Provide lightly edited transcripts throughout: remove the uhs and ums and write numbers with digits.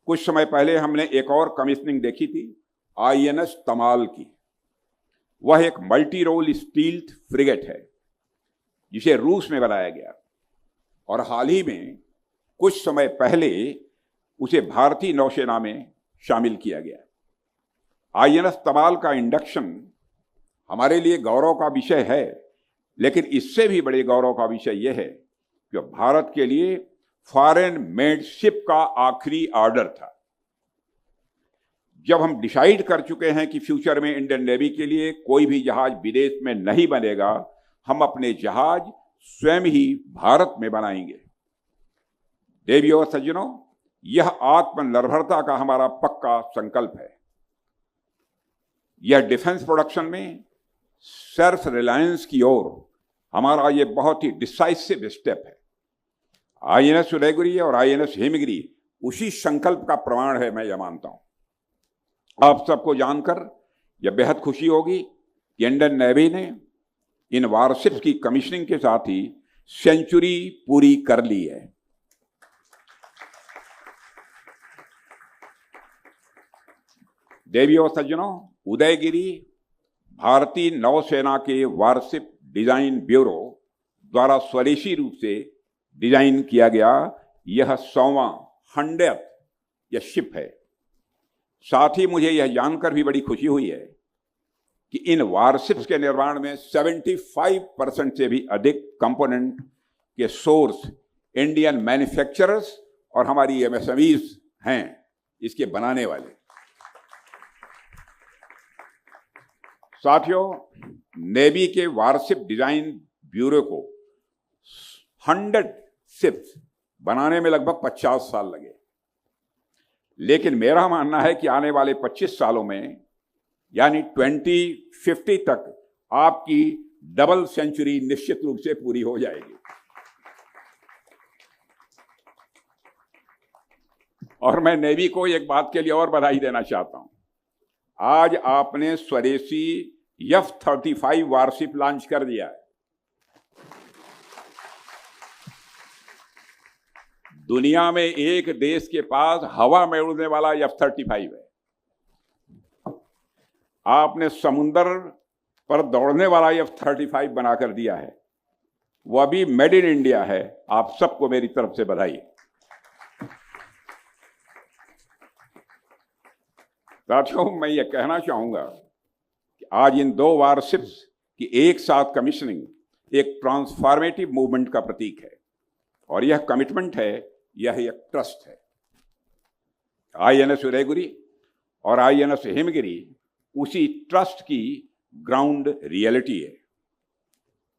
कुछ समय पहले हमने एक और कमीशनिंग देखी थी आईएनएस तमाल की। वह एक मल्टी रोल स्टील्थ फ्रिगेट है जिसे रूस में बनाया गया और हाल ही में कुछ समय पहले उसे भारतीय नौसेना में शामिल किया गया। आईएनएस तमाल का इंडक्शन हमारे लिए गौरव का विषय है, लेकिन इससे भी बड़े गौरव का विषय यह है कि भारत के लिए फॉरेन मेड शिप का आखिरी ऑर्डर था। जब हम डिसाइड कर चुके हैं कि फ्यूचर में इंडियन नेवी के लिए कोई भी जहाज विदेश में नहीं बनेगा, हम अपने जहाज स्वयं ही भारत में बनाएंगे। देवियों और सज्जनों, यह आत्मनिर्भरता का हमारा पक्का संकल्प है। यह डिफेंस प्रोडक्शन में सेल्फ रिलायंस की ओर हमारा यह बहुत ही डिसाइसिव स्टेप है। आईएनएस उदयगिरी और आईएनएस हिमगिरी उसी संकल्प का प्रमाण है, मैं यह मानता हूं। आप सबको जानकर यह बेहद खुशी होगी कि इंडियन नेवी ने इन वारशिप्स की कमीशनिंग के साथ ही सेंचुरी पूरी कर ली है। देवियों और सज्जनों, उदयगिरी भारतीय नौसेना के वारशिप डिजाइन ब्यूरो द्वारा स्वदेशी रूप से डिजाइन किया गया यह 100वां 100th यह शिप है। साथ ही मुझे यह जानकर भी बड़ी खुशी हुई है कि इन वारशिप्स के निर्माण में 75% से भी अधिक कंपोनेंट के सोर्स इंडियन मैन्युफैक्चरर्स और हमारी एमएसएमईज हैं, इसके बनाने वाले। साथियों, नेवी के वारशिप डिजाइन ब्यूरो को 100 शिप्स बनाने में लगभग 50 साल लगे, लेकिन मेरा मानना है कि आने वाले 25 सालों में यानी 2050 तक आपकी डबल सेंचुरी निश्चित रूप से पूरी हो जाएगी। और मैं नेवी को एक बात के लिए और बधाई देना चाहता हूं। आज आपने स्वदेशी F-35 वारशिप लॉन्च कर दिया है। दुनिया में एक देश के पास हवा में उड़ने वाला F-35 है। आपने समुद्र पर दौड़ने वाला F-35 बनाकर दिया है, वह भी मेड इन इंडिया है। आप सबको मेरी तरफ से बधाई। साथियों, मैं ये कहना चाहूंगा कि आज इन 2 वारशिप्स की एक साथ कमीशनिंग एक ट्रांसफॉर्मेटिव मूवमेंट का प्रतीक है और यह कमिटमेंट है, यह एक ट्रस्ट है। आईएनएस उदयगिरी और आईएनएस हिमगिरी उसी ट्रस्ट की ग्राउंड रियलिटी है।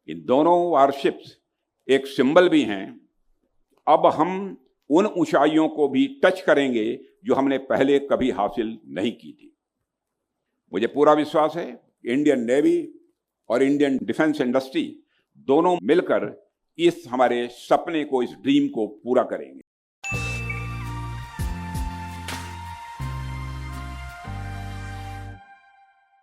इन दोनों वारशिप्स एक सिंबल भी हैं। अब हम उन ऊंचाइयों को भी टच करेंगे जो हमने पहले कभी हासिल नहीं की थी। मुझे पूरा विश्वास है इंडियन नेवी और इंडियन डिफेंस इंडस्ट्री दोनों मिलकर इस हमारे सपने को, इस ड्रीम को पूरा करेंगे।